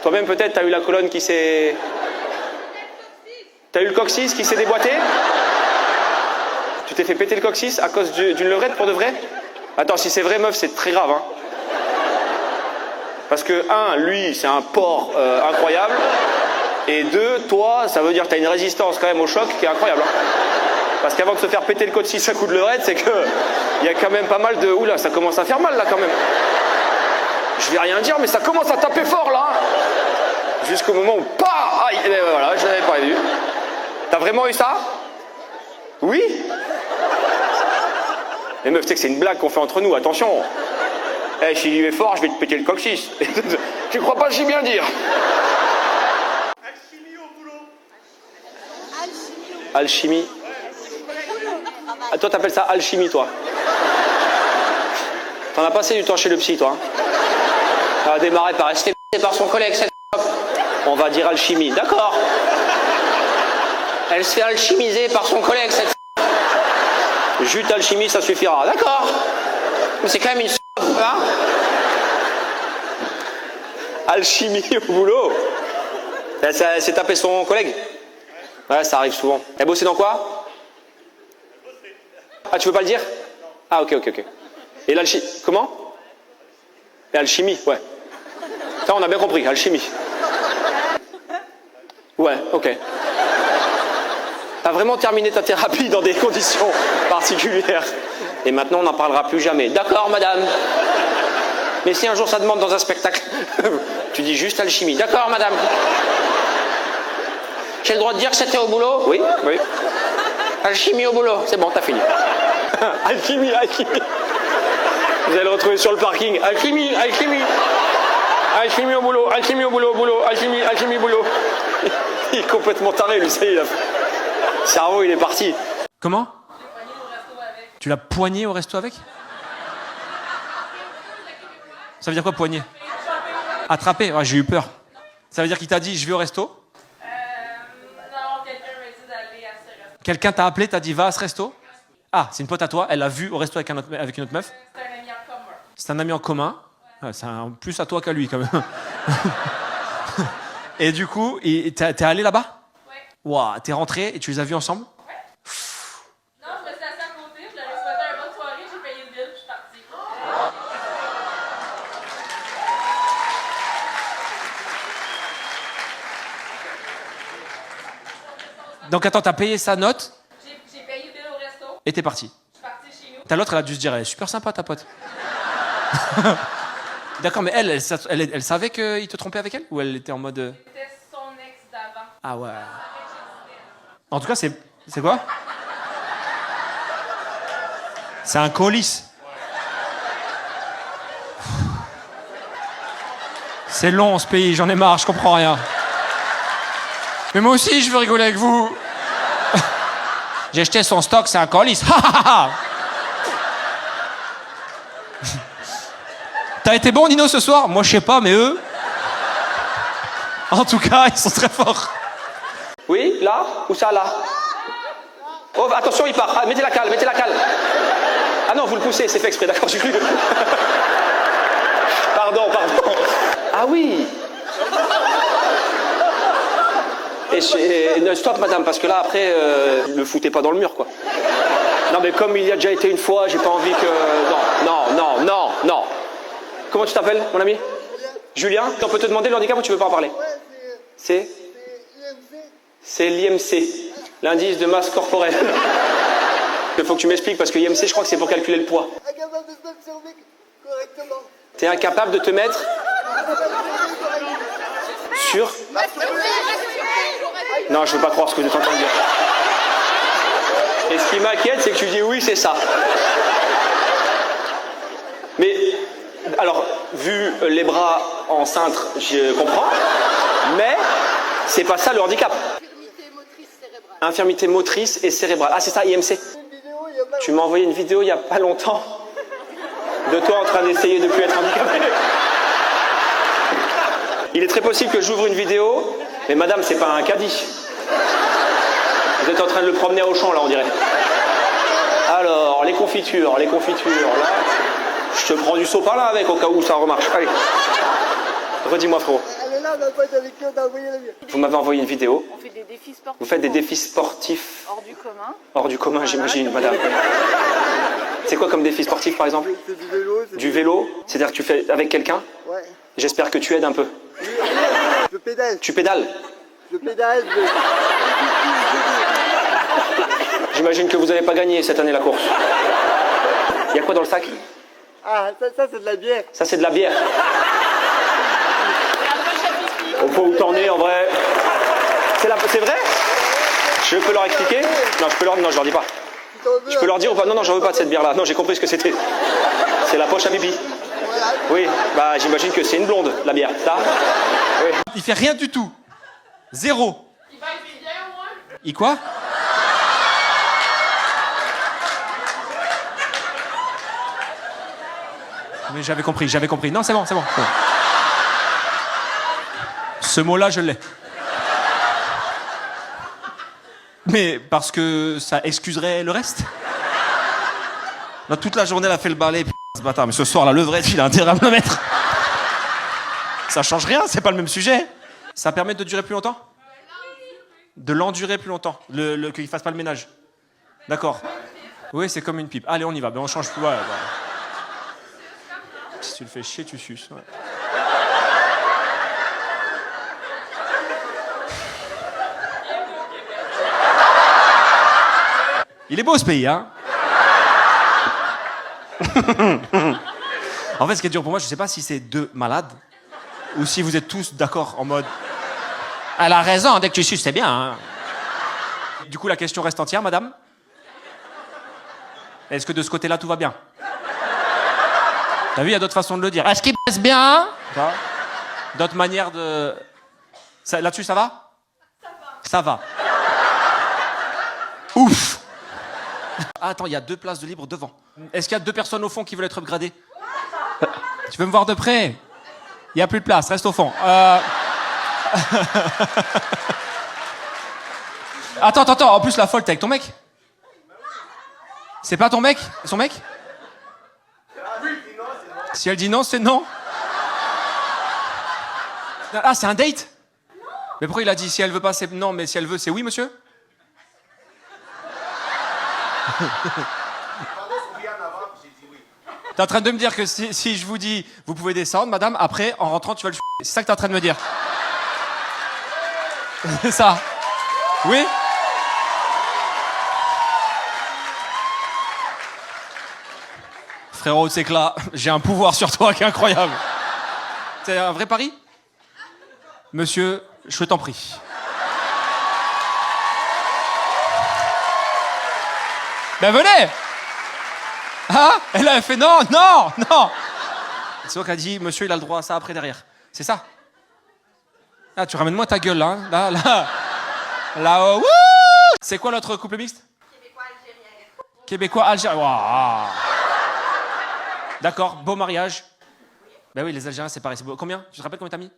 Toi-même, peut-être, t'as eu la colonne qui s'est... T'as eu le coccyx qui s'est déboîté? Tu t'es fait péter le coccyx à cause d'une levrette pour de vrai? Attends, si c'est vrai, meuf, c'est très grave, hein. Parce que, un, lui, c'est un porc incroyable. Et deux, toi, ça veut dire que t'as une résistance quand même au choc qui est incroyable, hein. Parce qu'avant de se faire péter le coccyx à coup de levrette, c'est que... Il y a quand même pas mal de... Oula, ça commence à faire mal, là, quand même. Je vais rien dire, mais ça commence à taper fort, là. Jusqu'au moment où... Pah! Aïe! Et ben voilà, je l'avais pas vu. T'as vraiment eu ça? Oui? Mais meuf, tu sais que c'est une blague qu'on fait entre nous, attention. Eh, si j'y vais fort, je vais te péter le coccyx. Tu crois pas que j'ai bien dire? Alchimie au boulot. Alchimie. Ah, toi, t'appelles ça alchimie, toi? T'en as passé du temps chez le psy, toi, hein? Ça a démarré par rester par son collègue, cette on va dire alchimie. D'accord. Elle se fait alchimiser par son collègue, cette jus d'alchimie, ça suffira. D'accord. Mais c'est quand même une hein? Alchimie au boulot. Elle s'est tapé son collègue? Ouais, ça arrive souvent. Elle bossait dans quoi? Ah, tu veux pas le dire? Ah, ok. Et l'alchimie... Comment? Et alchimie, ouais. Ça, on a bien compris, alchimie. Ouais, ok. T'as vraiment terminé ta thérapie dans des conditions particulières. Et maintenant, on n'en parlera plus jamais. D'accord, madame. Mais si un jour ça demande dans un spectacle, tu dis juste alchimie. D'accord, madame. J'ai le droit de dire que c'était au boulot? Oui. Alchimie au boulot. C'est bon, t'as fini. Alchimie. Vous allez le retrouver sur le parking. Alchimie. Alchimie au boulot, alchimie, boulot. Il est complètement taré, lui, ça y est, le cerveau, il est parti. Comment? Tu l'as poigné au resto avec? Ça veut dire quoi, poigné? Attrapé? Ouais, j'ai eu peur. Ça veut dire qu'il t'a dit, je vais au resto? Non, quelqu'un m'a dit d'aller à ce resto. Quelqu'un t'a appelé, t'a dit, va à ce resto? Ah, c'est une pote à toi, elle l'a vu au resto avec une autre meuf? C'est un ami en commun. C'est un ami en commun? Ouais, c'est plus à toi qu'à lui, quand même. Et du coup, t'es allé là-bas? Ouais. Waouh, t'es rentré et tu les as vus ensemble? Ouais. Non, je me suis assise à côté, je leur ai souhaité une bonne soirée, j'ai payé le bill, puis je suis partie. Donc attends, t'as payé sa note J'ai payé le bill au resto, et t'es parti. je suis partie chez nous. T'as l'autre, elle a dû se dire, elle est super sympa ta pote. D'accord, mais elle savait qu'il te trompait avec elle? Ou elle était en mode... C'était son ex d'avant. Ah ouais. En tout cas, c'est quoi? C'est un colis. C'est long ce pays, j'en ai marre, je comprends rien. Mais moi aussi, je veux rigoler avec vous. J'ai jeté son stock, c'est un colis. T'as été bon, Nino, ce soir? Moi, je sais pas, mais eux... En tout cas, ils sont très forts. Oui, là? Ou ça, là? Oh, attention, il part. Ah, mettez la cale. Ah non, vous le poussez, c'est fait exprès, d'accord, j'ai cru. Pardon. Ah oui. Et stop, madame, parce que là, après, le foutez pas dans le mur, quoi. Non, mais comme il y a déjà été une fois, j'ai pas envie que... Non. Comment tu t'appelles, mon ami? Julien. On peut te demander le handicap ou tu veux pas en parler? C'est l'IMC, l'indice de masse corporelle. Il faut que tu m'expliques parce que l'IMC, je crois que c'est pour calculer le poids. Incapable de se mettre sur le mec correctement. T'es incapable de te mettre sur... Non, je veux pas croire ce que tu es en train de dire. Et ce qui m'inquiète, c'est que tu dis oui, c'est ça. Mais, alors, vu les bras en cintre, je comprends, mais c'est pas ça le handicap. Infirmité motrice cérébrale. Infirmité motrice et cérébrale. Ah, c'est ça, IMC. Tu m'as envoyé une vidéo il y a pas longtemps de toi en train d'essayer de ne plus être handicapé. Il est très possible que j'ouvre une vidéo, mais madame, c'est pas un caddie. Vous êtes en train de le promener à Auchan, là, on dirait. Alors, les confitures, là. Je te prends du sopalin avec, au cas où ça remarche. Allez. Redis-moi, frérot. Elle est là. on n'a pas avec qui on a envoyé la mienne. Vous m'avez envoyé une vidéo. On fait des défis sportifs. Vous faites des défis sportifs hors du commun. hors du commun, j'imagine, madame. C'est quoi comme défi sportif, par exemple? C'est du vélo. Du vélo? C'est-à-dire que tu fais avec quelqu'un? Ouais. J'espère que tu aides un peu. Je pédale. Tu pédales? Je pédale. J'imagine que vous n'avez pas gagné cette année la course. Il y a quoi dans le sac? Ah, ça c'est de la bière. Ça, c'est de la bière. Au point où t'en es, en vrai. C'est vrai? Je peux leur expliquer? Non, non, je leur dis pas. Je peux leur dire ou pas? Non, non, j'en veux pas de cette bière-là. Non, j'ai compris ce que c'était. C'est la poche à pipi. Oui, bah j'imagine que c'est une blonde, la bière. Ça? Oui. Il fait rien du tout. Zéro. Il va être bien au moins. Il quoi? Mais j'avais compris. Non, c'est bon. Ce mot-là, je l'ai. Mais parce que ça excuserait le reste. Non, toute la journée, elle a fait le balai, ce bâtard. Mais ce soir, la levrette, il a intérêt à me le mettre. Ça change rien, c'est pas le même sujet. Ça permet de durer plus longtemps? De l'endurer plus longtemps. Qu'il fasse pas le ménage. D'accord. Oui, c'est comme une pipe. Allez, on y va. Ben, on change plus. Ouais, bah. Si tu le fais chier, tu suces. Ouais. Il est beau ce pays, hein? En fait, ce qui est dur pour moi, je sais pas si c'est deux malades ou si vous êtes tous d'accord en mode. Elle a raison, dès que tu suces, c'est bien. Hein. Du coup, la question reste entière, madame. Est-ce que de ce côté-là, tout va bien? T'as vu, il y a d'autres façons de le dire. Est-ce qu'il pèse bien? D'autres manières de. Là-dessus, ça va? Ça va. Ouf! Ah, attends, il y a 2 places de libre devant. Est-ce qu'il y a 2 personnes au fond qui veulent être upgradées? Tu veux me voir de près? Il n'y a plus de place, reste au fond. Attends, en plus la folle, t'es avec ton mec? C'est pas ton mec? Son mec? Si elle dit non, c'est non. Ah, c'est un date? Mais pourquoi il a dit si elle veut pas, c'est non, mais si elle veut, c'est oui, monsieur? T'es en train de me dire que si je vous dis vous pouvez descendre, madame, après, en rentrant, tu vas le C'est ça que t'es en train de me dire? C'est ça? Oui? Frérot, c'est que là, j'ai un pouvoir sur toi qui est incroyable. C'est un vrai pari? Monsieur, je t'en prie. Ben venez! Ah? Elle a fait non! C'est toi qui a dit, monsieur, il a le droit à ça après derrière. C'est ça? Ah, tu ramènes moi ta gueule, là. Là, wouh! C'est quoi notre couple mixte? Québécois-algérien. Wow. D'accord, beau mariage. Ben oui, les Algériens, c'est pareil. C'est beau. Combien? Tu te rappelles combien t'as mis?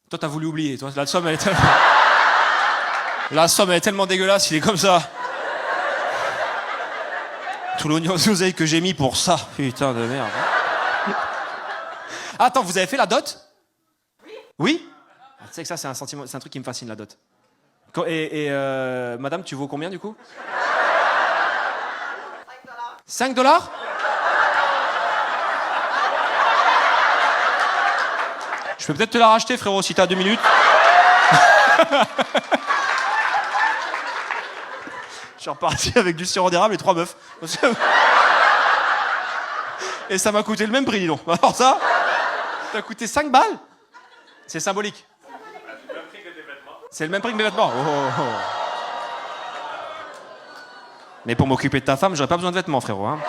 Toi, t'as voulu oublier. Toi, la somme, elle est tellement dégueulasse, il est comme ça. Tout l'oignon d'oseille que j'ai mis pour ça. Putain de merde. Attends, vous avez fait la dot? Oui? Tu sais que ça, c'est un sentiment, c'est un truc qui me fascine, la dot. Et madame, tu vaux combien, du coup? 5 $? Je peux peut-être te la racheter, frérot, si t'as 2 minutes. Je suis reparti avec du sirop d'érable et 3 meufs. Et ça m'a coûté le même prix, dis donc. Alors ça a coûté 5 balles. C'est symbolique. C'est le même prix que mes vêtements. Oh. Mais pour m'occuper de ta femme, j'aurais pas besoin de vêtements, frérot. Hein.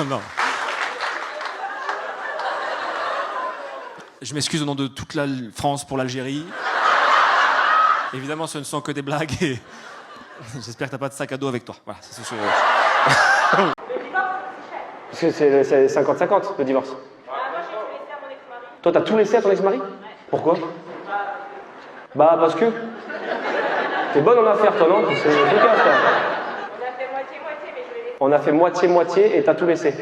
Non. Je m'excuse au nom de toute la France pour l'Algérie. Évidemment, ce ne sont que des blagues et j'espère que t'as pas de sac à dos avec toi. Voilà, c'est sûr. Parce que c'est 50-50, le divorce. Toi, t'as tout laissé à ton ex-mari? Pourquoi? Bah, parce que... T'es bonne en affaires, toi, non? C'est efficace, toi. On a fait moitié-moitié, mais On a fait moitié-moitié et t'as tout laissé.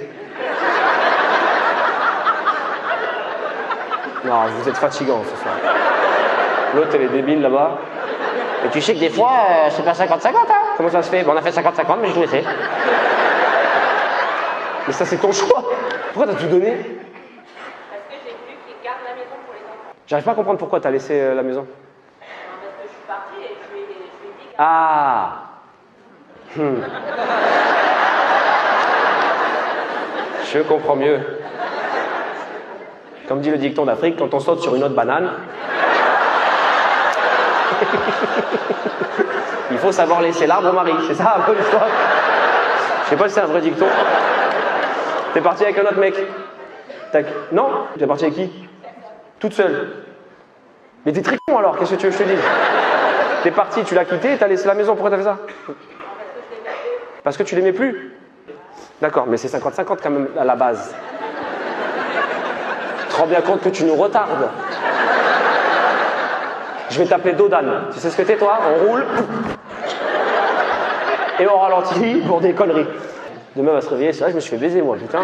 Non, vous êtes fatigant ce soir. L'autre, elle est débile là-bas. Et tu sais que des fois, c'est pas 50-50, hein. Comment ça se fait? On a fait 50-50, mais je tout laissé. Mais ça, c'est ton choix. Pourquoi t'as tout donné? Parce que j'ai voulu qu'ils gardent la maison pour les enfants. J'arrive pas à comprendre pourquoi t'as laissé la maison. Non, parce que je suis partie et je lui ai dit que... Ah. Je comprends mieux. Comme dit le dicton d'Afrique, quand on saute sur une autre banane, il faut savoir laisser l'arbre au mari. C'est ça un peu l'histoire. Je sais pas si c'est un vrai dicton. T'es parti avec un autre mec? Non? T'es parti avec qui? Toute seule. Mais t'es très con alors, qu'est-ce que tu veux que je te dise? T'es parti, tu l'as quitté, t'as laissé la maison, pourquoi t'as fait ça? Parce que tu l'aimais plus? D'accord, mais c'est 50-50 quand même à la base. Tu te rends bien compte que tu nous retardes. Je vais t'appeler Dodane. Tu sais ce que t'es toi? On roule et on ralentit pour des conneries. Demain elle va se réveiller, c'est vrai, je me suis fait baiser moi, putain.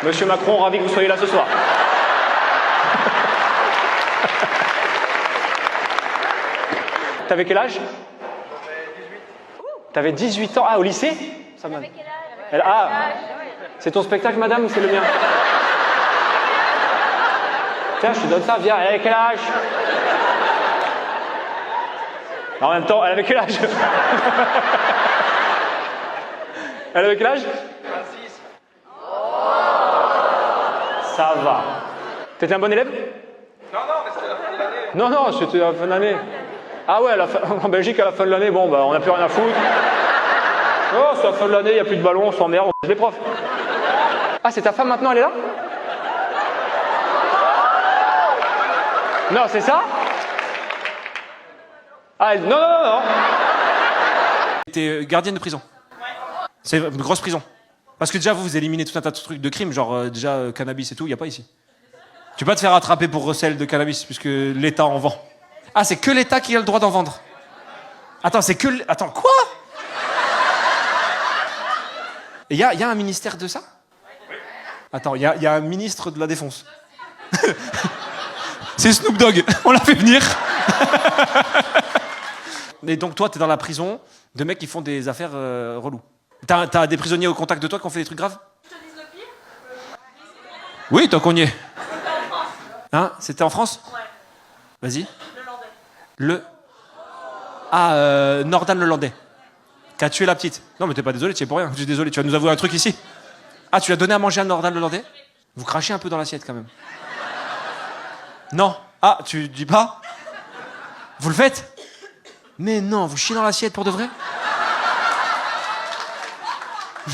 Monsieur Macron, ravi que vous soyez là ce soir. T'avais quel âge? T'avais 18 ans. Ah, au lycée? Ça m'a... Ah, c'est ton spectacle, madame, ou c'est le mien? Tiens, je te donne ça, viens. Elle avait quel âge? En même temps, elle avait quel âge? Elle avait quel âge? 26. Ça va. T'étais un bon élève? Non, mais c'était la fin de l'année. Non, c'était la fin d'année. Ah ouais, en Belgique, à la fin de l'année, bon, bah, on n'a plus rien à foutre. Oh, c'est la fin de l'année, il n'y a plus de ballon, on s'emmerde, on les profs. Ah, c'est ta femme maintenant, elle est là? Non, c'est ça? Ah, non. T'es gardienne de prison. C'est une grosse prison. Parce que déjà, vous éliminez tout un tas de trucs de crimes, genre cannabis et tout, il n'y a pas ici. Tu peux pas te faire attraper pour recel de cannabis, puisque l'État en vend. Ah, c'est que l'État qui a le droit d'en vendre. Attends, c'est que... Attends, quoi? Il y a un ministère de ça? Attends, il y a un ministre de la Défense. C'est Snoop Dogg, on l'a fait venir. Et donc toi, t'es dans la prison de mecs qui font des affaires reloues. T'as des prisonniers au contact de toi qui ont fait des trucs graves? Je te dis le pire? Oui, tant qu'on y est. C'était en France. Hein? C'était en France? Ouais. Vas-y. Le Landais. Nordan le Landais. Qui a tué la petite. Non, mais t'es pas désolé, tu es pour rien. Je suis désolé, tu vas nous avouer un truc ici. Ah, tu l'as donné à manger à Nordan le Landais? Vous crachez un peu dans l'assiette quand même. Non. Ah, tu dis pas? Vous le faites? Mais non, vous chiez dans l'assiette pour de vrai?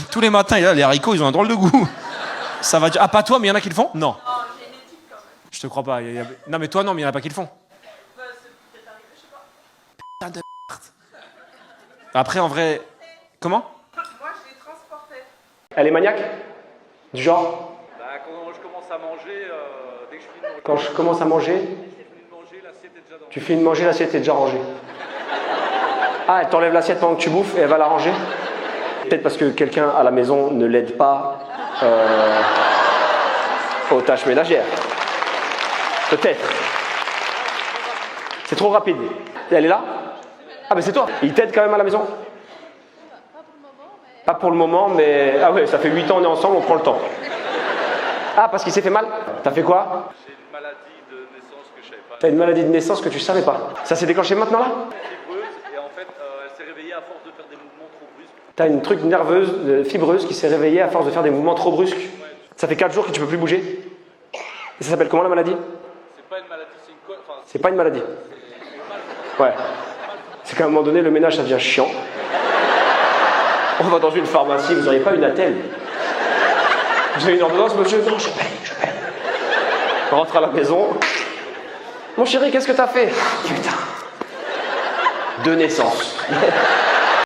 Tous les matins, les haricots, ils ont un drôle de goût. Ça va dire... Ah, pas toi, mais il y en a qui le font? Non. Oh, génétique quand même. Je te crois pas. Non, mais toi, non, mais il y en a pas qui le font. Bah, c'est peut-être arrivé, je sais pas. Putain de merde. Après, en vrai... Comment? Moi, je les transportais. Elle est maniaque? Du genre? Bah, quand je commence à manger, dès que je finis de manger, Quand je commence à manger, l'assiette est déjà dans tu finis de manger, l'assiette est déjà rangée. Ah, elle t'enlève l'assiette pendant que tu bouffes et elle va la ranger? Peut-être parce que quelqu'un à la maison ne l'aide pas aux tâches ménagères. Peut-être. C'est trop rapide. Et elle est là? Ah, mais c'est toi. Il t'aide quand même à la maison? Pas pour le moment, mais... Ah ouais, ça fait 8 ans on est ensemble, on prend le temps. Ah, parce qu'il s'est fait mal? T'as fait quoi? J'ai une maladie de naissance que je savais pas. T'as une maladie de naissance que tu savais pas. Ça s'est déclenché maintenant là? Fibreuse, et en fait, elle s'est réveillée à force de faire des mouvements trop brusques. T'as une truc nerveuse, fibreuse qui s'est réveillée à force de faire des mouvements trop brusques. Ça fait 4 jours que tu peux plus bouger. Et ça s'appelle comment la maladie? C'est pas une maladie, c'est une enfin, C'est pas une maladie. Ouais. C'est qu'à un moment donné, le ménage ça devient chiant. On va dans une pharmacie, vous n'auriez pas une attelle? Vous avez une ordonnance, monsieur? Non, je paye. On rentre à la maison. Mon chéri, qu'est-ce que t'as fait? Putain. De naissance.